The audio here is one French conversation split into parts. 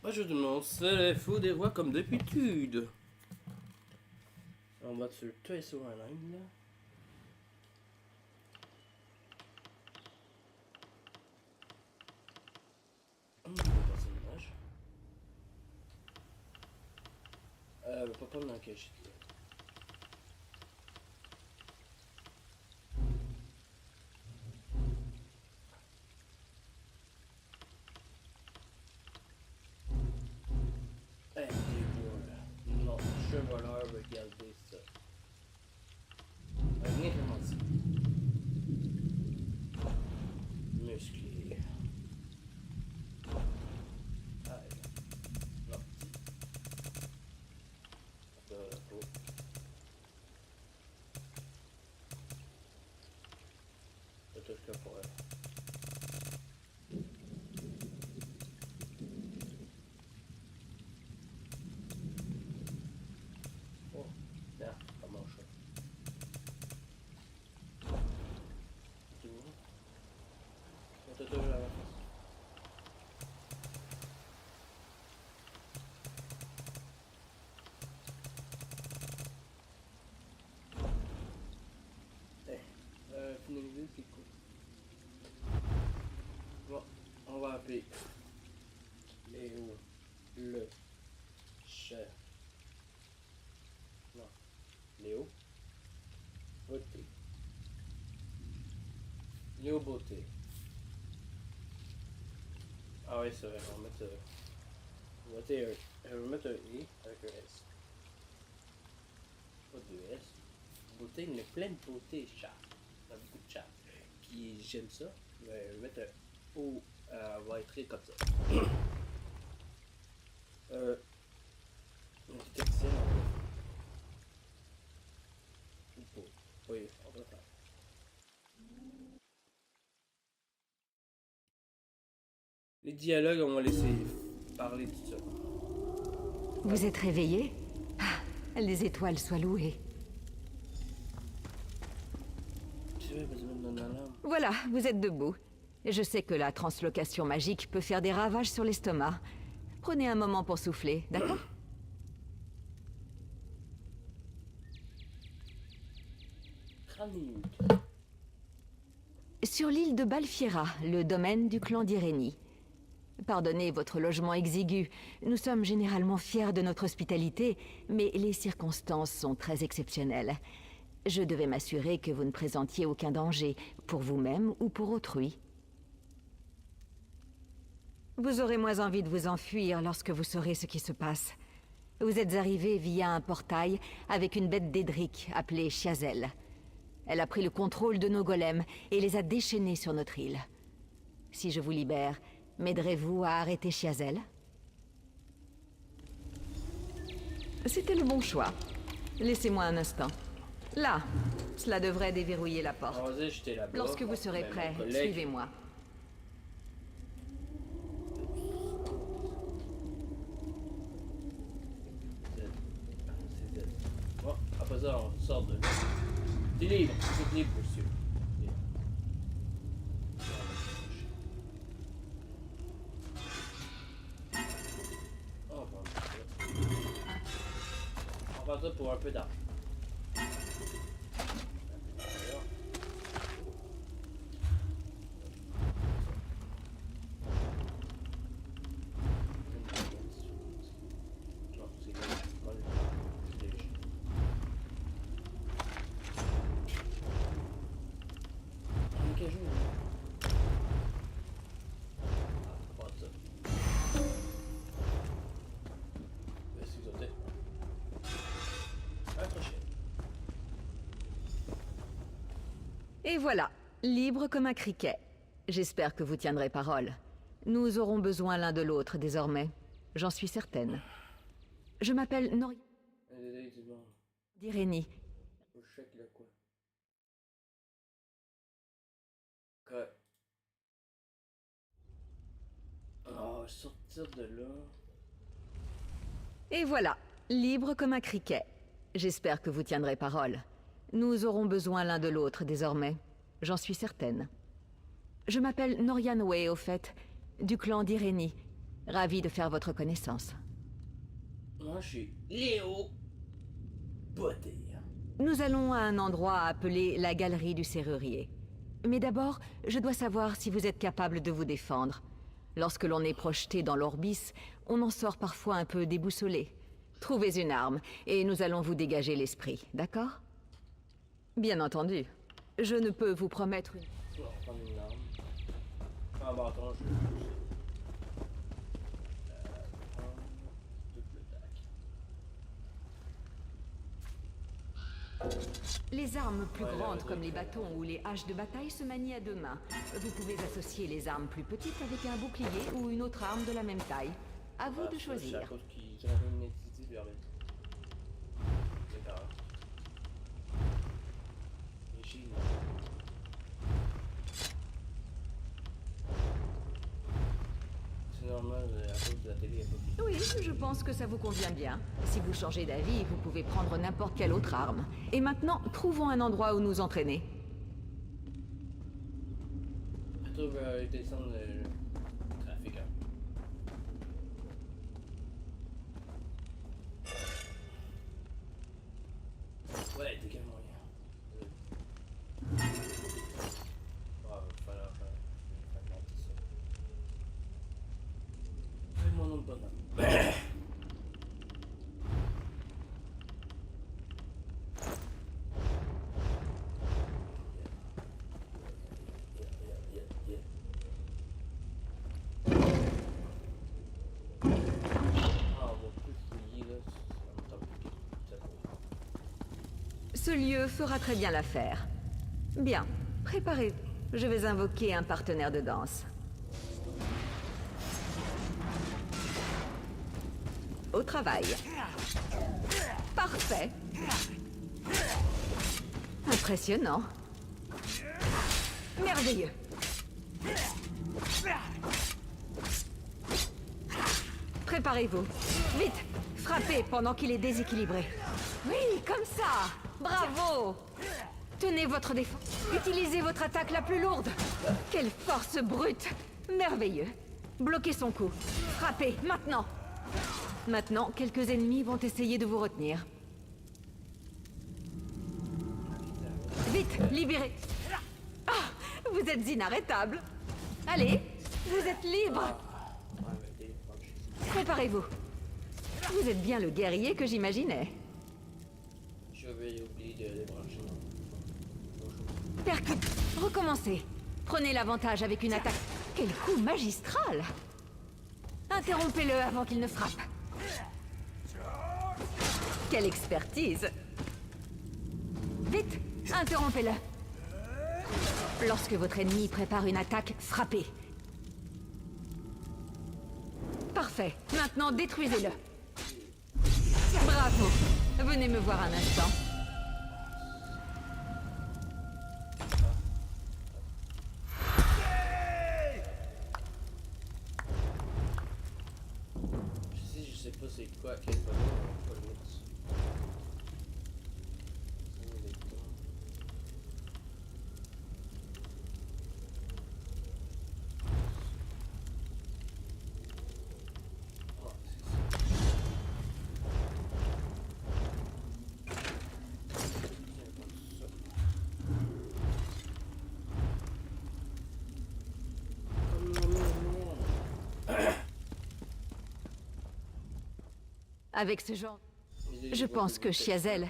Moi je demande, c'est les faux des voix comme d'habitude. On va sur le toit sur un ligne là. Le personnage. Pas dans quel shit là. Eh, des voix. Non, je suis voleur, regardez ça. Venez commencer. Musclé. Ah, non. Oh. Ça touche que pour elle. Oh, bien, ça marche. Tu vois? On te touche à la face. Finaliser, c'est cool. Bon, on va appeler Léo le chat. Non, Léo Beauté. Léo Beauté. Ah oui, c'est vrai, on va mettre, on va mettre un I avec un S. Pas de S. Beauté, il y a plein de beauté, chat. Il y a beaucoup de chats qui j'aime ça. Mais je vais mettre un O, on va écrire comme ça. Une petite textile, ou pas. Oui, on va faire. Les dialogues, on va laisser parler tout ça. Vous êtes réveillé? Ah, les étoiles soient louées. C'est vrai, parce que même dans la lame. Voilà, vous êtes debout. Je sais que la translocation magique peut faire des ravages sur l'estomac. Prenez un moment pour souffler, d'accord? Sur l'île de Balfiera, le domaine du clan d'Irénie. Pardonnez votre logement exigu. Nous sommes généralement fiers de notre hospitalité, mais les circonstances sont très exceptionnelles. Je devais m'assurer que vous ne présentiez aucun danger, pour vous-même ou pour autrui. Vous aurez moins envie de vous enfuir lorsque vous saurez ce qui se passe. Vous êtes arrivé via un portail avec une bête d'Edric appelée Chiazel. Elle a pris le contrôle de nos golems et les a déchaînés sur notre île. Si je vous libère, m'aiderez-vous à arrêter Chiazel? C'était le bon choix. Laissez-moi un instant. Là, cela devrait déverrouiller la porte. Vas-y, j'étais là-bas. Lorsque vous serez prêt, suivez-moi. Bon, après ça, on sort de là. T'es libre, c'est libre, monsieur. On va ça pour un peu d'argent. Et voilà, libre comme un criquet. J'espère que vous tiendrez parole. Nous aurons besoin l'un de l'autre désormais. J'en suis certaine. Je m'appelle Nori... d'Irénie. Oh, sortir de là. Et voilà, libre comme un criquet. J'espère que vous tiendrez parole. Nous aurons besoin l'un de l'autre désormais. J'en suis certaine. Je m'appelle Norian Way, au fait, du clan d'Irénie. Ravi de faire votre connaissance. Moi, je suis Léo Potter. Nous allons à un endroit appelé la Galerie du Serrurier. Mais d'abord, je dois savoir si vous êtes capable de vous défendre. Lorsque l'on est projeté dans l'orbis, on en sort parfois un peu déboussolé. Trouvez une arme, et nous allons vous dégager l'esprit, d'accord? Bien entendu. Je ne peux vous promettre une... On va prendre une arme. Ah bah attends, je... prendre double tac. Les armes plus Ouais, grandes ouais, comme ouais. les bâtons ou les haches de bataille se manient à deux mains. Vous pouvez associer les armes plus petites avec un bouclier ou une autre arme de la même taille. À vous de C'est à choisir. cause qu'ils ont une identité vers les... C'est grave. Les Chines. C'est normal, à cause de la télé, il y a pas plus. Oui, je pense que ça vous convient bien. Si vous changez d'avis, vous pouvez prendre n'importe quelle autre arme. Et maintenant, trouvons un endroit où nous entraîner. Plutôt descendre le trafic. Hein. Ouais, t'es quel moyen? Ah, va falloir fragmenter ça. C'est mon nom de bonhomme. Ce lieu fera très bien l'affaire. Bien, préparez. Je vais invoquer un partenaire de danse. Au travail. Parfait. Impressionnant. Merveilleux. Préparez-vous. Vite, frappez pendant qu'il est déséquilibré. Oui, comme ça. Bravo. Tenez votre défense. Utilisez votre attaque la plus lourde. Quelle force brute. Merveilleux. Bloquez son coup. Frappez, maintenant. Maintenant, quelques ennemis vont essayer de vous retenir. Vite, libérez. Ah, vous êtes inarrêtable. Allez, vous êtes libre. Préparez-vous. Vous êtes bien le guerrier que j'imaginais. Je vais oublier de débrancher. Percute. Recommencez. Prenez l'avantage avec une attaque. Quel coup magistral. Interrompez-le avant qu'il ne frappe. Quelle expertise. Vite, interrompez-le. Lorsque votre ennemi prépare une attaque, frappez. Parfait. Maintenant, détruisez-le. Bravo. Venez me voir un instant. Je sais pas c'est quoi, quel bonhomme on va pas le mettre. Avec ce genre... Je pense que Chiazel...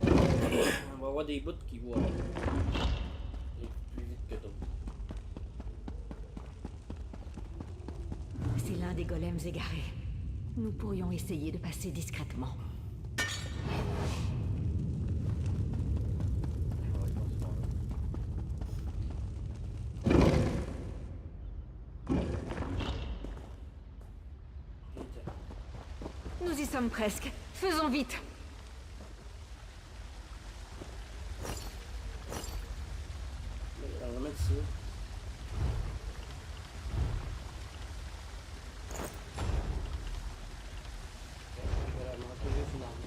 On va avoir des bouts qui vont aller plus vite que d'autres. C'est l'un des golems égarés. Nous pourrions essayer de passer discrètement. Nous y sommes presque. Faisons vite. On va mettre ça. Voilà, manquer juste une arme.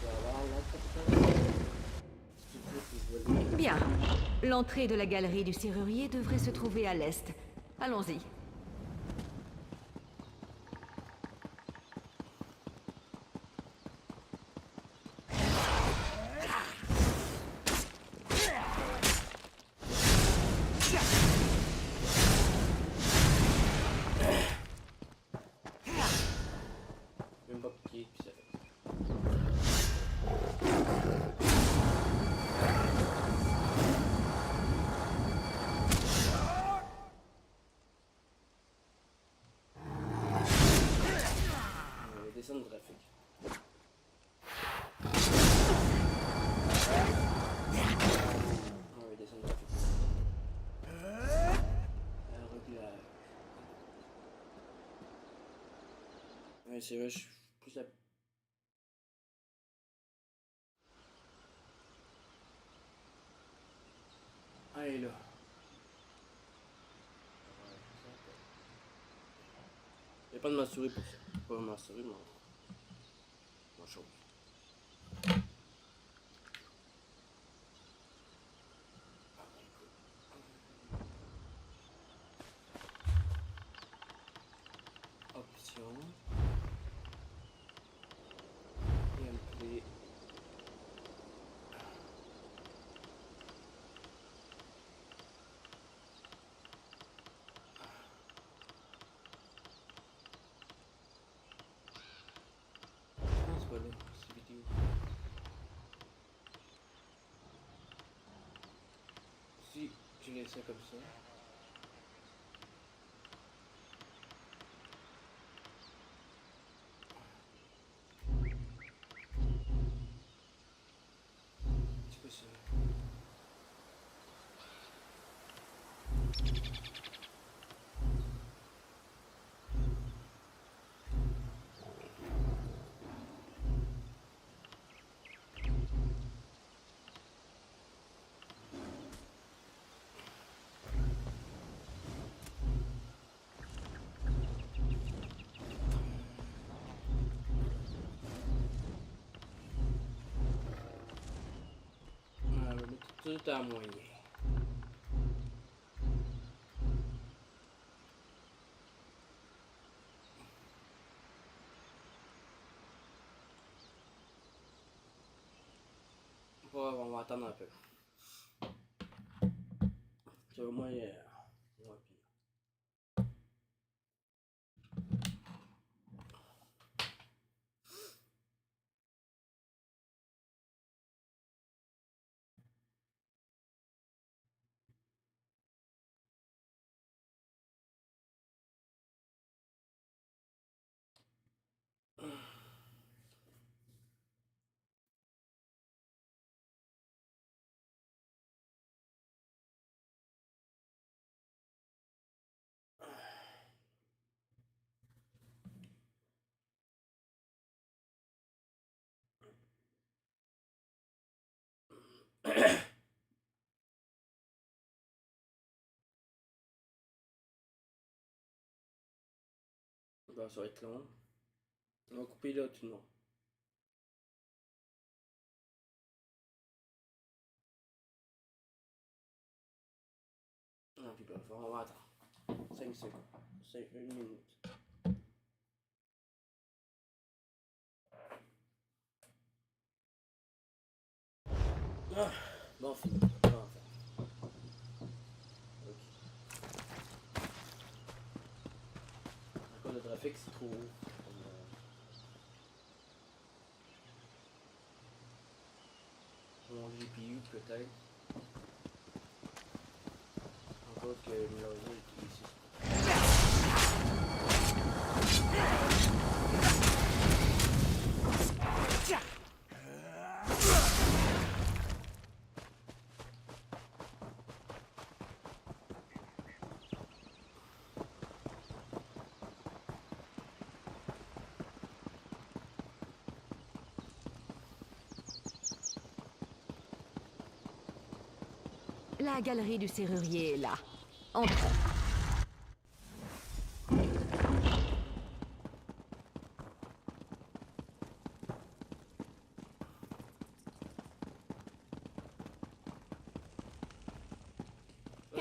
On va avoir l'autre personne. Bien. L'entrée de la galerie du serrurier devrait se trouver à l'est. Allons-y. Même pas piqué, puis ça fait. On va descendre le trafic. On va descendre le trafic. Réglage. Ouais, c'est vrai, je suis plus à... Allez là. Il n'y a pas de m'assurer pour ça. Pas m'assurer, mais... Bon chose. Option. Gameplay. C'est pas là, c'est vidéo. Si je laisse ça comme ça. C'est pas ça. On va mettre tout à moyen. On va attendre un peu. C'est au moins... ouais, puis... Bon, ça va être long. On va couper là tout le monde. Non, puis bref, on va attendre. 5 secondes. 5 minutes. Ah, bon, fini. Bon, enfin. Ok. Encore le trafic, c'est trop haut. Mon GPU, peut-être. Encore que Mélodie est ici. La galerie du serrurier est là. Entrons.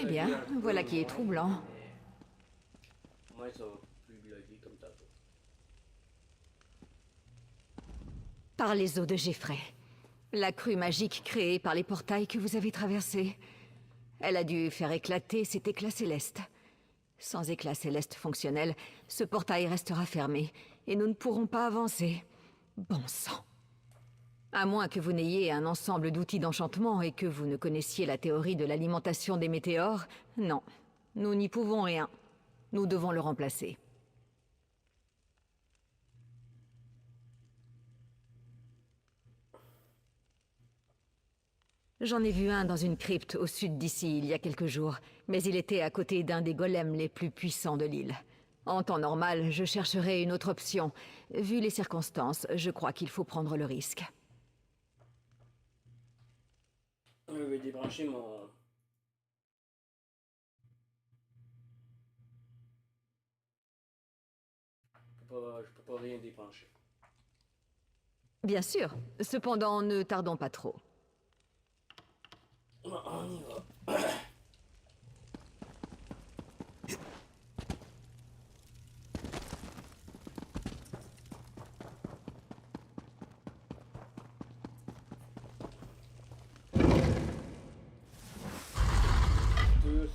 Eh bien, voilà qui est troublant. Moi, ça va plus bloquer comme tantôt. Par les eaux de Geffrey. La crue magique créée par les portails que vous avez traversés. Elle a dû faire éclater cet éclat céleste. Sans éclat céleste fonctionnel, ce portail restera fermé, et nous ne pourrons pas avancer. Bon sang. À moins que vous n'ayez un ensemble d'outils d'enchantement et que vous ne connaissiez la théorie de l'alimentation des météores, non. Nous n'y pouvons rien. Nous devons le remplacer. J'en ai vu un dans une crypte au sud d'ici il y a quelques jours, mais il était à côté d'un des golems les plus puissants de l'île. En temps normal, je chercherai une autre option. Vu les circonstances, je crois qu'il faut prendre le risque. Je vais débrancher mon... Je peux pas rien débrancher. Bien sûr. Cependant, ne tardons pas trop. On y va.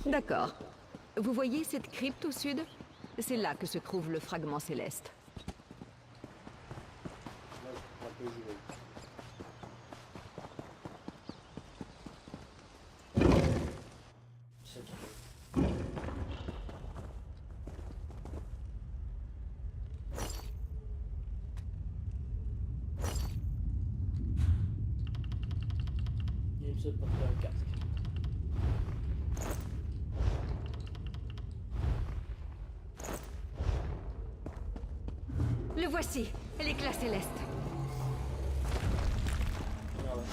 D'accord. Vous voyez cette crypte au sud? C'est là que se trouve le fragment céleste. Là, on peut jouer. C'est tout. Il aime ça de porter un casque. Le voici, l'éclat céleste. Ah ouais.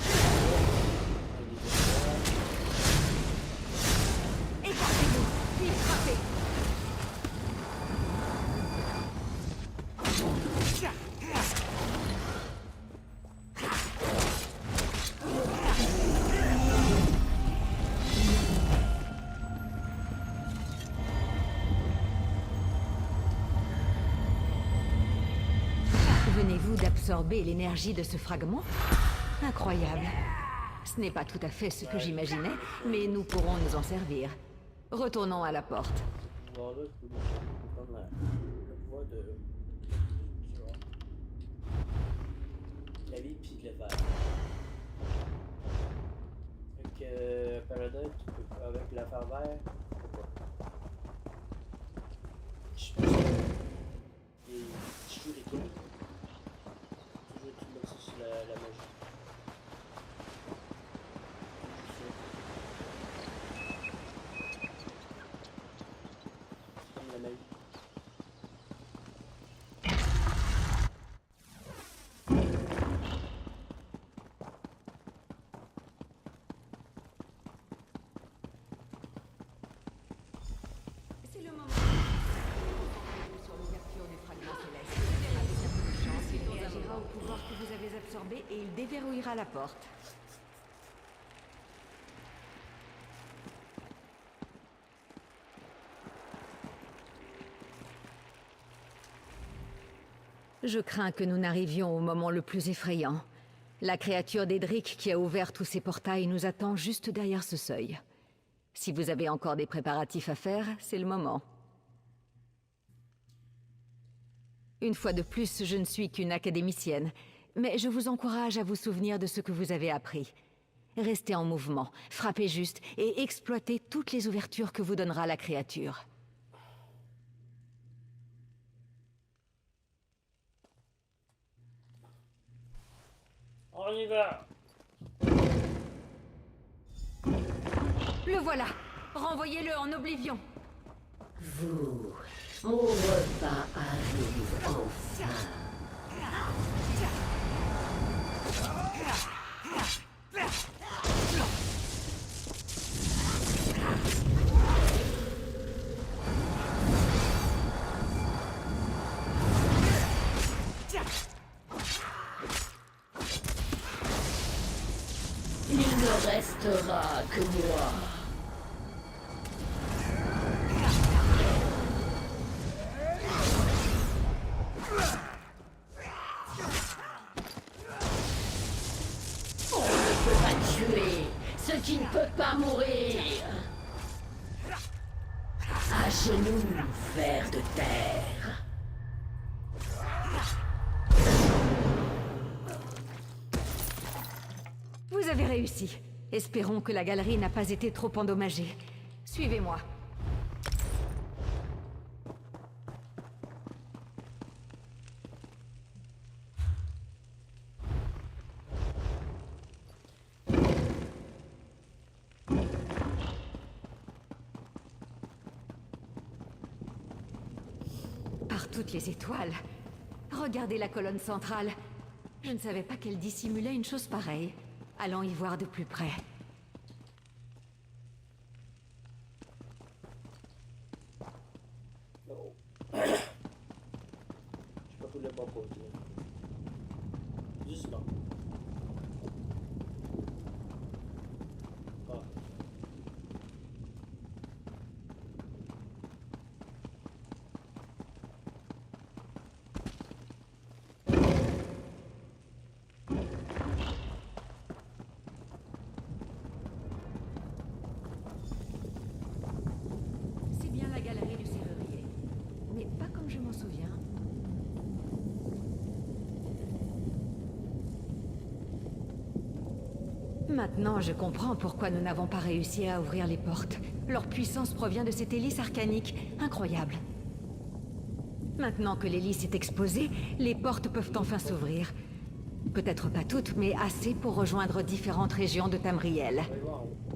Écartez-vous, puis frappez. Venez-vous d'absorber l'énergie de ce fragment? Incroyable. Ce n'est pas tout à fait ce que j'imaginais, mais nous pourrons nous en servir. Retournons à la porte. Voilà, je peux prendre la voie de... tu vois. La vie pis le verre. Avec Paradise, tu peux, avec l'affaire vert, tu peux pas. Je pense que... Et tu joues les cartes. Toujours tout mettre ça sur la magie. C'est comme la magie. C'est le moment. Sur l'ouverture du fragment céleste. Avec un peu de chance, il réagira au pouvoir que vous avez absorbé et il déverrouillera la porte. Je crains que nous n'arrivions au moment le plus effrayant. La créature d'Edric qui a ouvert tous ces portails nous attend juste derrière ce seuil. Si vous avez encore des préparatifs à faire, c'est le moment. Une fois de plus, je ne suis qu'une académicienne, mais je vous encourage à vous souvenir de ce que vous avez appris. Restez en mouvement, frappez juste et exploitez toutes les ouvertures que vous donnera la créature. On y va! Le voilà! Renvoyez-le en oblivion! Vous, mon repas arrive enfin. Il ne restera que moi. ce qui ne peut pas mourir. À genoux, vers de terre. Vous avez réussi. Espérons que la galerie n'a pas été trop endommagée. Suivez-moi. Par toutes les étoiles. Regardez la colonne centrale. Je ne savais pas qu'elle dissimulait une chose pareille. Allons y voir de plus près. Oh. Je sais pas pour le bon côté. Doucement. Ah. C'est bien la galerie du serrurier. Mais pas comme je m'en souviens. Maintenant, je comprends pourquoi nous n'avons pas réussi à ouvrir les portes. Leur puissance provient de cette hélice arcanique. Incroyable. Maintenant que l'hélice est exposée, les portes peuvent enfin s'ouvrir. Peut-être pas toutes, mais assez pour rejoindre différentes régions de Tamriel.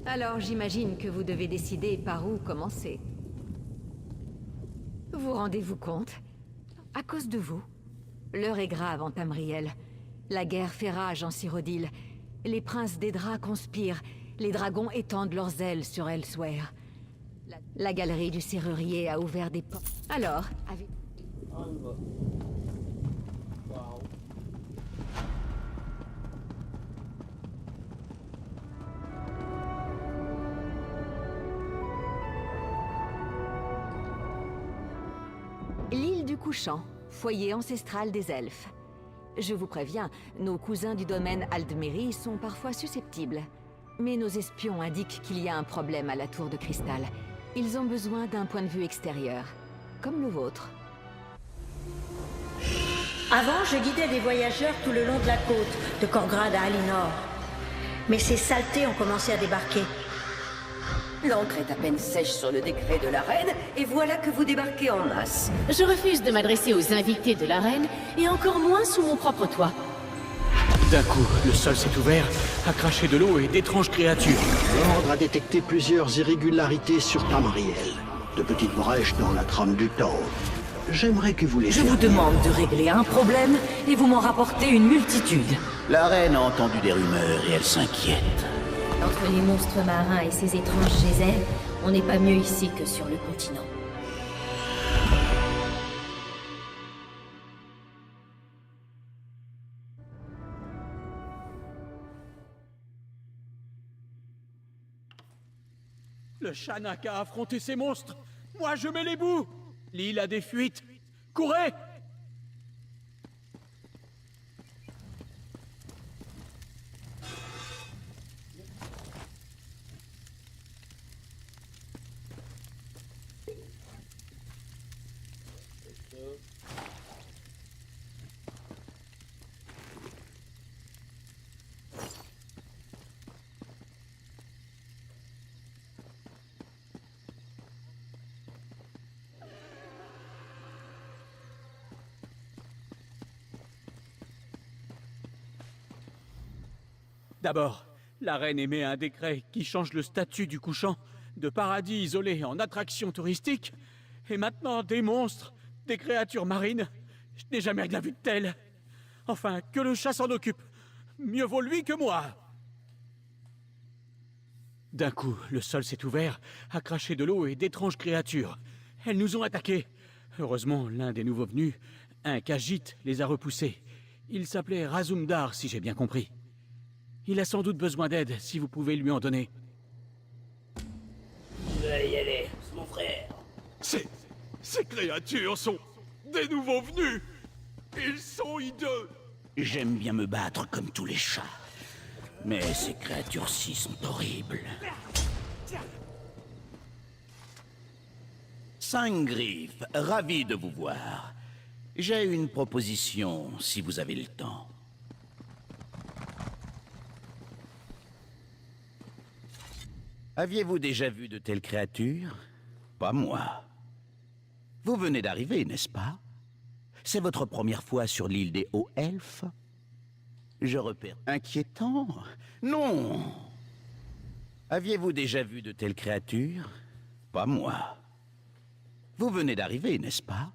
Alors j'imagine que vous devez décider par où commencer. Vous rendez-vous compte? À cause de vous. L'heure est grave en Tamriel. La guerre fait rage en Cyrodiil. Les princes d'Edra conspirent. Les dragons étendent leurs ailes sur Elsweyr. La galerie du serrurier a ouvert des portes. Alors, avec... On y va. Wow. L'île du Couchant, foyer ancestral des elfes. Je vous préviens, nos cousins du domaine Aldmeri sont parfois susceptibles. Mais nos espions indiquent qu'il y a un problème à la tour de cristal. Ils ont besoin d'un point de vue extérieur, comme le vôtre. Avant, je guidais des voyageurs tout le long de la côte, de Korgrad à Alinor. Mais ces saletés ont commencé à débarquer. L'encre est à peine sèche sur le décret de la reine, et voilà que vous débarquez en masse. Je refuse de m'adresser aux invités de la reine, et encore moins sous mon propre toit. D'un coup, le sol s'est ouvert, a craché de l'eau et d'étranges créatures. L'ordre a détecté plusieurs irrégularités sur Tamriel. De petites brèches dans la trame du temps. J'aimerais que vous les... Je vous demande de régler un problème, et vous m'en rapportez une multitude. La reine a entendu des rumeurs et elle s'inquiète. Entre les monstres marins et ces étranges geysers, on n'est pas mieux ici que sur le continent. Le Shanak a affronté ces monstres. Moi, je mets les bouts. L'île a des fuites. Courez! D'abord, la reine émet un décret qui change le statut du couchant de paradis isolé en attraction touristique. Et maintenant, des monstres, des créatures marines. Je n'ai jamais rien vu de tel. Enfin, que le chat s'en occupe. Mieux vaut lui que moi. D'un coup, le sol s'est ouvert, a craché de l'eau et d'étranges créatures. Elles nous ont attaqués. Heureusement, l'un des nouveaux venus, un Khajiit, les a repoussés. Il s'appelait Razumdar, si j'ai bien compris. Il a sans doute besoin d'aide, si vous pouvez lui en donner. Je vais y aller, c'est mon frère. Ces créatures sont des nouveaux venus. Ils sont hideux. J'aime bien me battre comme tous les chats. Mais ces créatures-ci sont horribles. 5 griffes, ravi de vous voir. J'ai une proposition, si vous avez le temps. Aviez-vous déjà vu de telles créatures? Pas moi. Vous venez d'arriver, n'est-ce pas? C'est votre première fois sur l'île des Hauts Elfes? Je repère. Inquiétant? Non! Aviez-vous déjà vu de telles créatures? Pas moi. Vous venez d'arriver, n'est-ce pas?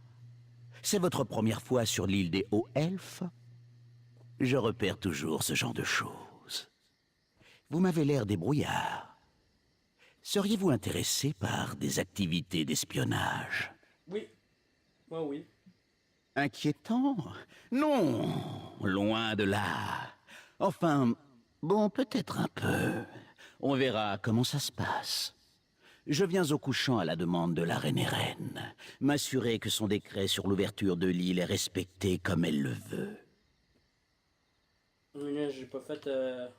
C'est votre première fois sur l'île des Hauts Elfes? Je repère toujours ce genre de choses. Vous m'avez l'air débrouillard. Seriez-vous intéressé par des activités d'espionnage? Oui. Moi, oui. Inquiétant? Non, loin de là. Enfin, bon, peut-être un peu. On verra comment ça se passe. Je viens au couchant à la demande de la reine Eren, m'assurer que son décret sur l'ouverture de l'île est respecté comme elle le veut. Mais là, j'ai pas fait le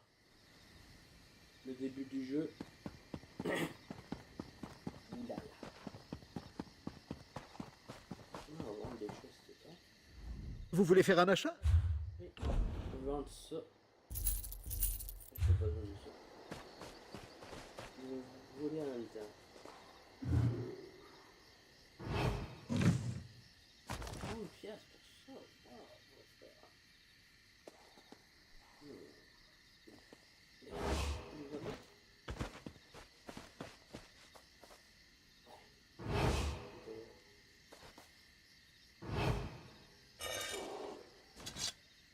début du jeu. Oulala. On va vendre des choses, c'est ça. Vous voulez faire un achat? Oui, je vais vendre ça. Je peux pas vendre ça. Je vais voler en même temps. Une pièce pour ça. Ah, on va faire.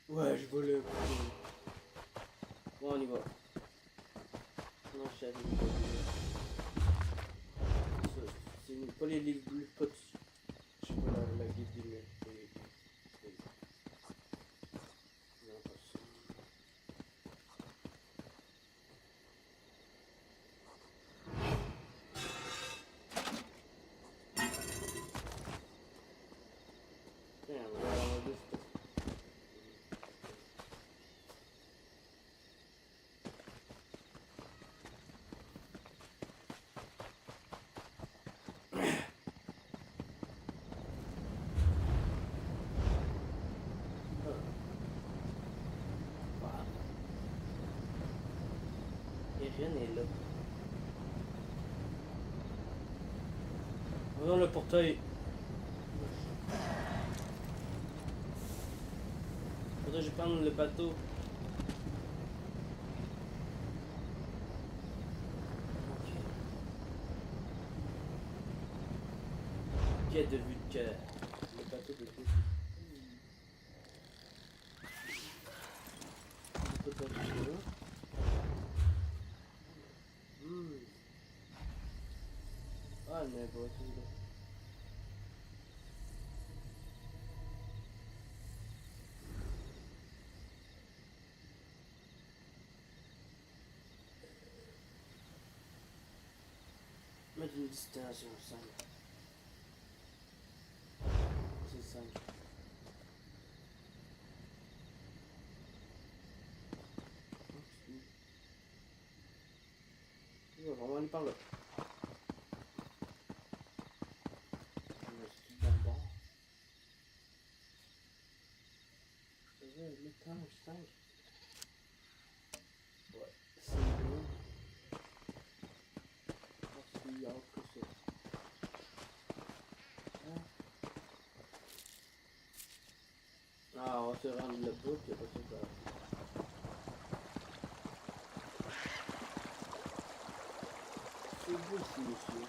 Ouais, je vole. Bon, on y va. Non, je savais pas. C'est pas les livres bleus, pas dessus. Je sais pas la guide du mec. Non, pas ça. Tiens, on va deux stocks. Et rien n'est là. On va dans le portail. Faudrait que je prenne le bateau. Ok. Quai de vue de cœur. Le bateau de vue. On peut pas toucher là. Ah, mais bon, tout là. Mettre une destination 5. C'est 5. On va vraiment aller par là. C'est tout bon. Je vais le temps, 5. Ouais, c'est bon. Il y a autre chose. Ah, on va se rendre le bout, il y a pas ça. C'est beau ici, monsieur.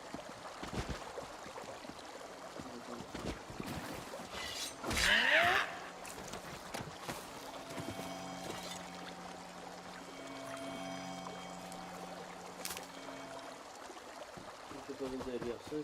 Je peux pas vous dire ça.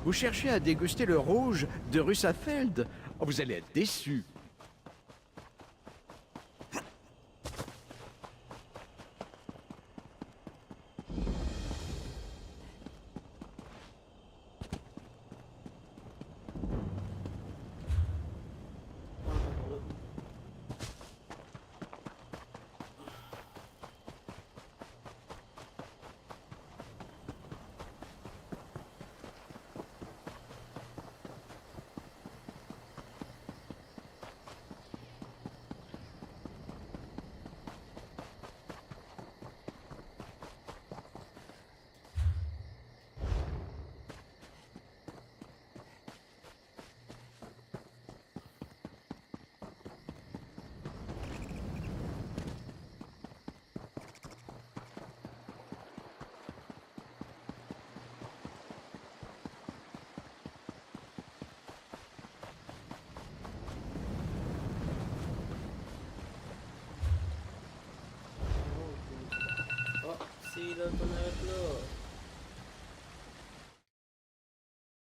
Vous cherchez à déguster le rouge de Russafeld? Oh, vous allez être déçus. Oh, si, là, ton arrête là.